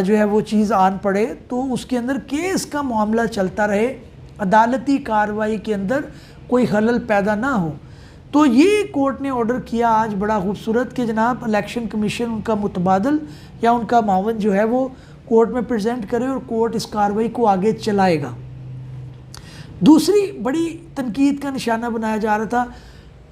جو ہے وہ چیز آن پڑے تو اس کے اندر کیس کا معاملہ چلتا رہے، عدالتی کارروائی کے اندر کوئی خلل پیدا نہ ہو۔ تو یہ کورٹ نے آرڈر کیا آج بڑا خوبصورت کہ جناب الیکشن کمیشن ان کا متبادل یا ان کا معاون جو ہے وہ کورٹ میں پریزنٹ کرے اور کورٹ اس کارروائی کو آگے چلائے گا۔ دوسری بڑی تنقید کا نشانہ بنایا جا رہا تھا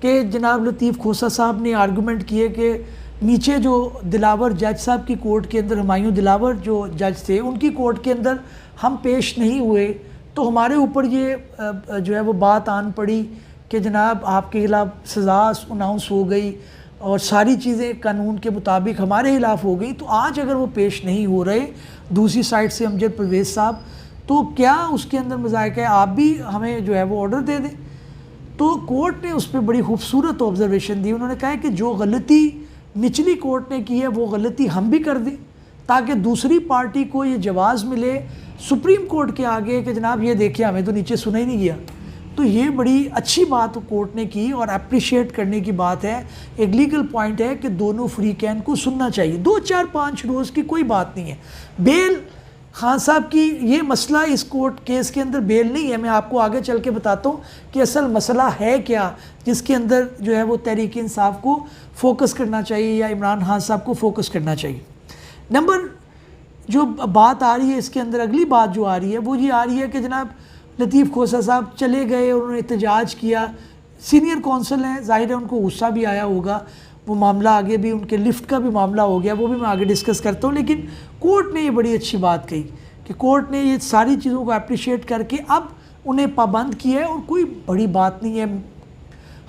کہ جناب لطیف کھوسہ صاحب نے آرگومنٹ کیے کہ نیچے جو دلاور جج صاحب کی کورٹ کے اندر، ہمایوں دلاور جو جج تھے ان کی کورٹ کے اندر ہم پیش نہیں ہوئے، تو ہمارے اوپر یہ جو ہے وہ بات آن پڑی کہ جناب آپ کے خلاف سزا اناؤنس ہو گئی اور ساری چیزیں قانون کے مطابق ہمارے خلاف ہو گئی، تو آج اگر وہ پیش نہیں ہو رہے دوسری سائٹ سے امجد پرویز صاحب، تو کیا اس کے اندر مذائقہ ہے آپ بھی ہمیں جو ہے وہ آرڈر دے دیں۔ تو کورٹ نے اس پہ بڑی خوبصورت آبزرویشن دی، انہوں نے کہا کہ جو غلطی نچلی کورٹ نے کی ہے وہ غلطی ہم بھی کر دیں تاکہ دوسری پارٹی کو یہ جواز ملے سپریم کورٹ کے آگے کہ جناب یہ دیکھیں ہمیں تو نیچے سنا ہی نہیں گیا۔ تو یہ بڑی اچھی بات کورٹ نے کی اور اپریشیٹ کرنے کی بات ہے، ایک لیگل پوائنٹ ہے کہ دونوں فریقین کو سننا چاہیے، 2-4-5 روز کی کوئی بات نہیں ہے۔ بیل خان صاحب کی یہ مسئلہ اس کورٹ کیس کے اندر بیل نہیں ہے، میں آپ کو آگے چل کے بتاتا ہوں کہ اصل مسئلہ ہے کیا جس کے اندر جو ہے وہ تحریک انصاف کو فوکس کرنا چاہیے یا عمران خان صاحب کو فوکس کرنا چاہیے۔ نمبر جو بات آ رہی ہے اس کے اندر، اگلی بات جو آ رہی ہے وہ یہ آ رہی ہے کہ جناب لطیف کھوسہ صاحب چلے گئے اور انہوں نے احتجاج کیا، سینئر کونسل ہیں، ظاہر ہے ان کو غصہ بھی آیا ہوگا، وہ معاملہ آگے بھی ان کے لفٹ کا بھی معاملہ ہو گیا، وہ بھی میں آگے ڈسکس کرتا ہوں، لیکن کورٹ نے یہ بڑی اچھی بات کہی کہ کورٹ نے یہ ساری چیزوں کو اپریشیٹ کر کے اب انہیں پابند کیا ہے اور کوئی بڑی بات نہیں ہے۔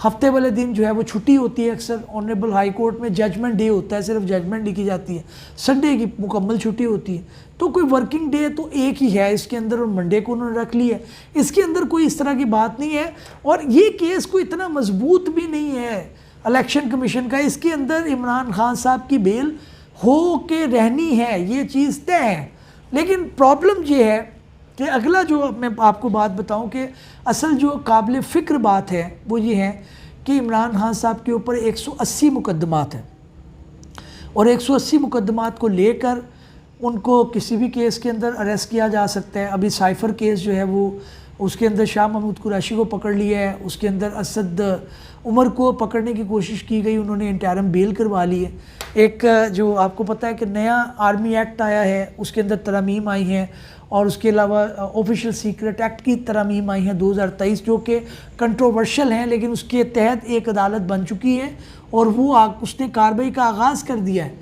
ہفتے والے دن جو ہے وہ چھٹی ہوتی ہے، اکثر آنریبل ہائی کورٹ میں ججمنٹ ڈے ہوتا ہے، صرف ججمنٹ لکھی جاتی ہے، سنڈے کی مکمل چھٹی ہوتی ہے، تو کوئی ورکنگ ڈے تو ایک ہی ہے اس کے اندر اور منڈے کو انہوں نے رکھ لی ہے، اس کے اندر کوئی اس طرح کی بات نہیں ہے۔ اور یہ کیس کوئی اتنا مضبوط بھی نہیں ہے الیکشن کمیشن کا، اس کے اندر عمران خان صاحب کی بیل ہو کے رہنی ہے، یہ چیز طے ہے۔ لیکن پرابلم یہ ہے کہ اگلا جو میں آپ کو بات بتاؤں کہ اصل جو قابل فکر بات ہے وہ یہ ہے کہ عمران خان صاحب کے اوپر 180 مقدمات ہیں اور 180 مقدمات کو لے کر ان کو کسی بھی کیس کے اندر اریسٹ کیا جا سکتا ہے۔ ابھی سائفر کیس جو ہے وہ اس کے اندر شاہ محمود قریشی کو پکڑ لیا ہے، اس کے اندر اسد عمر کو پکڑنے کی کوشش کی گئی، انہوں نے انٹرم بیل کروا لی ہے۔ ایک جو آپ کو پتہ ہے کہ نیا آرمی ایکٹ آیا ہے، اس کے اندر ترامیم آئی ہیں، اور اس کے علاوہ آفیشیل سیکرٹ ایکٹ کی ترامیم آئی ہیں 2023 جو کہ کنٹروورشل ہیں، لیکن اس کے تحت ایک عدالت بن چکی ہے اور وہ اس نے کارروائی کا آغاز کر دیا ہے۔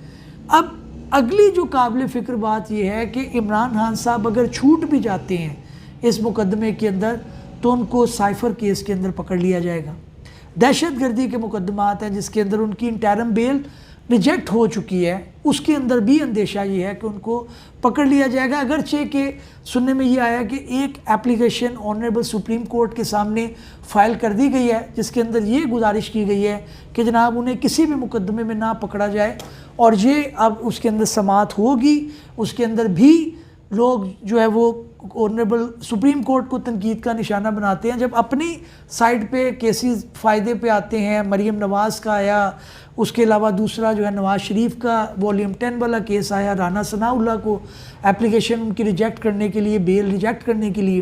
اب اگلی جو قابل فکر بات یہ ہے کہ عمران خان صاحب اگر چھوٹ بھی جاتے ہیں اس مقدمے کے اندر تو ان کو سائفر کیس کے اندر پکڑ لیا جائے گا۔ دہشت گردی کے مقدمات ہیں جس کے اندر ان کی انٹرم بیل ریجیکٹ ہو چکی ہے، اس کے اندر بھی اندیشہ یہ ہے کہ ان کو پکڑ لیا جائے گا، اگرچہ کہ سننے میں یہ آیا کہ ایک اپلیکیشن آنریبل سپریم کورٹ کے سامنے فائل کر دی گئی ہے جس کے اندر یہ گزارش کی گئی ہے کہ جناب انہیں کسی بھی مقدمے میں نہ پکڑا جائے، اور یہ اب اس کے اندر سماعت ہوگی، اس کے اندر بھی لوگ جو ہے وہ آنریبل سپریم کورٹ کو تنقید کا نشانہ بناتے ہیں جب اپنی سائڈ پہ کیسز فائدے پہ آتے ہیں۔ مریم نواز کا آیا، اس کے علاوہ دوسرا جو ہے نواز شریف کا والیوم 10 والا کیس آیا، رانا ثناء اللہ کو اپلیکیشن ان کی ریجیکٹ کرنے کے لیے، بیل ریجیکٹ کرنے کے لیے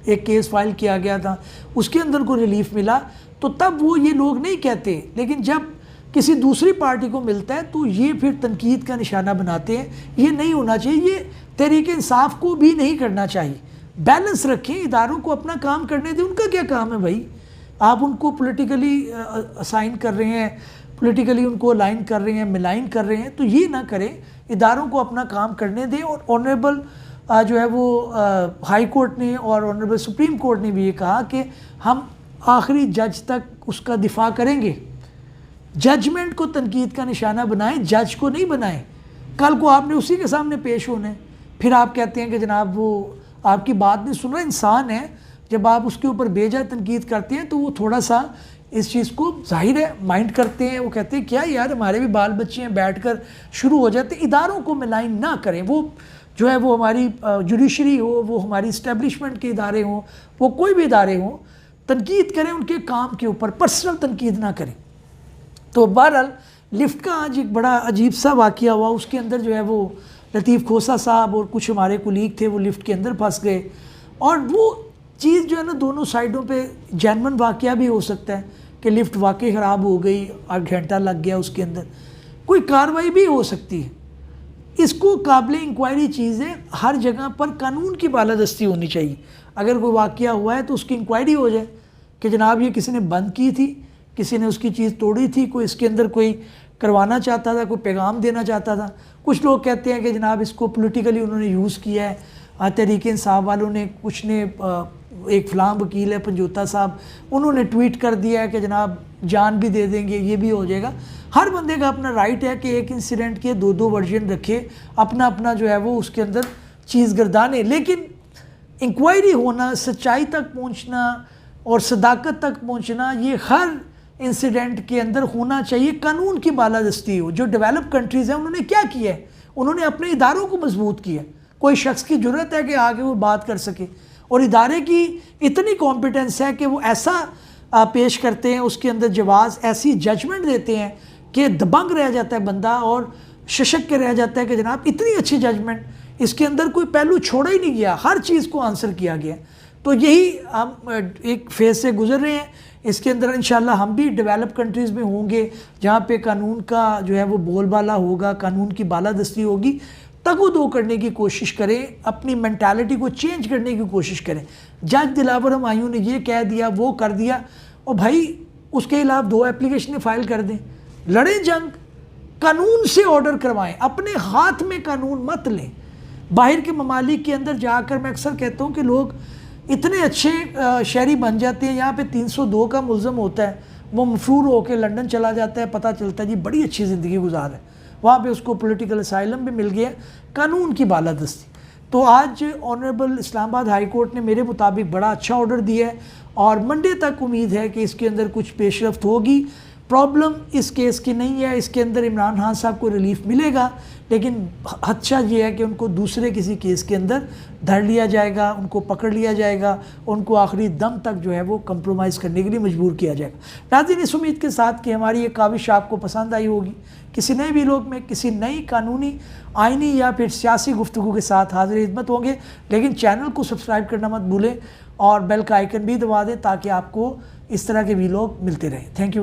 ایک کیس فائل کیا گیا تھا، اس کے اندر کو ریلیف ملا، تو تب وہ یہ لوگ نہیں کہتے، لیکن جب کسی دوسری پارٹی کو ملتا ہے تو یہ پھر تنقید کا نشانہ بناتے ہیں۔ یہ نہیں ہونا چاہیے، یہ تحریک انصاف کو بھی نہیں کرنا چاہیے۔ بیلنس رکھیں، اداروں کو اپنا کام کرنے دیں، ان کا کیا کام ہے بھائی؟ آپ ان کو پولیٹیکلی اسائن کر رہے ہیں، پولیٹیکلی ان کو الائن کر رہے ہیں، ملائن کر رہے ہیں، تو یہ نہ کریں، اداروں کو اپنا کام کرنے دیں۔ اور آنریبل جو ہے وہ ہائی کورٹ نے اور آنریبل سپریم کورٹ نے بھی یہ کہا کہ ہم آخری جج تک اس کا دفاع کریں گے۔ ججمنٹ کو تنقید کا نشانہ بنائیں، جج کو نہیں بنائیں۔ کل کو آپ نے اسی کے سامنے پیش ہونا ہے، پھر آپ کہتے ہیں کہ جناب وہ آپ کی بات نہیں سن رہا، انسان ہے، جب آپ اس کے اوپر بے جا تنقید کرتے ہیں تو وہ تھوڑا سا اس چیز کو ظاہر ہے مائنڈ کرتے ہیں، وہ کہتے ہیں کیا یار ہمارے بھی بال بچے ہیں، بیٹھ کر شروع ہو جاتے ہیں۔ اداروں کو ملائن نہ کریں، وہ جو ہے وہ ہماری جوڈیشری ہو، وہ ہماری اسٹیبلشمنٹ کے ادارے ہوں، وہ کوئی بھی ادارے ہوں، تنقید کریں ان کے کام کے اوپر، پرسنل تنقید نہ کریں۔ تو بہرحال لفٹ کا آج ایک بڑا عجیب سا واقعہ ہوا، اس کے اندر جو ہے وہ لطیف کھوسا صاحب اور کچھ ہمارے کولیگ تھے وہ لفٹ کے اندر پھنس گئے، اور وہ چیز جو ہے نا دونوں سائڈوں پہ جینون واقعہ بھی ہو سکتا ہے کہ لفٹ واقعی خراب ہو گئی، 8 گھنٹہ لگ گیا اس کے اندر، کوئی کارروائی بھی ہو سکتی ہے۔ اس کو قابل انکوائری چیز ہے، ہر جگہ پر قانون کی بالادستی ہونی چاہیے۔ اگر کوئی واقعہ ہوا ہے تو اس کی انکوائری ہو جائے کہ جناب یہ کسی نے بند کی تھی، کسی نے اس کی چیز توڑی تھی، کوئی اس کے اندر کوئی کروانا چاہتا تھا، کوئی پیغام دینا چاہتا تھا۔ کچھ لوگ کہتے ہیں کہ جناب اس کو پولیٹیکلی انہوں نے یوز کیا ہے، تحریک انصاف والوں نے، کچھ نے، ایک فلاں وکیل ہے پنجوتا صاحب، انہوں نے ٹویٹ کر دیا ہے کہ جناب جان بھی دے دیں گے، یہ بھی ہو جائے گا۔ ہر بندے کا اپنا رائٹ ہے کہ ایک انسیڈنٹ کے 2 ورژن رکھے، اپنا اپنا جو ہے وہ اس کے اندر چیز گردانے، لیکن انکوائری ہونا، سچائی تک پہنچنا اور صداقت تک پہنچنا، یہ ہر انسیڈنٹ کے اندر ہونا چاہیے، قانون کی بالادستی ہو۔ جو ڈیولپ کنٹریز ہیں انہوں نے کیا کیا ہے؟ انہوں نے اپنے اداروں کو مضبوط کیا۔ کوئی شخص کی جرت ہے کہ آگے وہ بات کر سکے، اور ادارے کی اتنی کمپیٹنس ہے کہ وہ ایسا پیش کرتے ہیں، اس کے اندر جواز ایسی ججمنٹ دیتے ہیں کہ دبنگ رہ جاتا ہے بندہ اور ششک کے رہ جاتا ہے کہ جناب اتنی اچھی ججمنٹ، اس کے اندر کوئی پہلو چھوڑا ہی نہیں گیا، ہر چیز کو آنسر کیا گیا۔ تو یہی ہم ایک فیز سے گزر رہے ہیں، اس کے اندر انشاءاللہ ہم بھی ڈیولپ کنٹریز میں ہوں گے جہاں پہ قانون کا جو ہے وہ بول بالا ہوگا، قانون کی بالادستی ہوگی۔ تگ و دو کرنے کی کوشش کریں، اپنی مینٹالٹی کو چینج کرنے کی کوشش کریں۔ جج دلاور ہمایوں نے یہ کہہ دیا، وہ کر دیا، اور بھائی اس کے خلاف 2 ایپلیکیشنیں فائل کر دیں، لڑیں جنگ، قانون سے آرڈر کروائیں، اپنے ہاتھ میں قانون مت لیں۔ باہر کے ممالک کے اندر جا کر میں اکثر کہتا ہوں کہ لوگ اتنے اچھے شہری بن جاتے ہیں، یہاں پہ 302 کا ملزم ہوتا ہے، وہ مفرور ہو کے لنڈن چلا جاتا ہے، پتہ چلتا ہے جی بڑی اچھی زندگی گزار ہے، وہاں پہ اس کو پولیٹیکل اسائلم بھی مل گیا۔ قانون کی بالادستی۔ تو آج آنریبل اسلام آباد ہائی کورٹ نے میرے مطابق بڑا اچھا آرڈر دیا ہے، اور منڈے تک امید ہے کہ اس کے اندر کچھ پیش رفت ہوگی۔ پرابلم اس کیس کی نہیں ہے، اس کے اندر عمران خان صاحب کو ریلیف ملے گا، لیکن خدشہ یہ ہے کہ ان کو دوسرے کسی کیس کے اندر دھر لیا جائے گا، ان کو پکڑ لیا جائے گا، ان کو آخری دم تک جو ہے وہ کمپرومائز کرنے کے لیے مجبور کیا جائے گا۔ ناظرین، اس امید کے ساتھ کہ ہماری یہ کاوش آپ کو پسند آئی ہوگی، کسی نئے ویلوگ میں کسی نئی قانونی، آئینی یا پھر سیاسی گفتگو کے ساتھ حاضر خدمت ہوں گے، لیکن چینل کو سبسکرائب کرنا مت بھولیں اور بیل کا آئیکن بھی دبا دیں تاکہ آپ کو اس طرح کے ویلوگ ملتے رہیں۔ Thank you.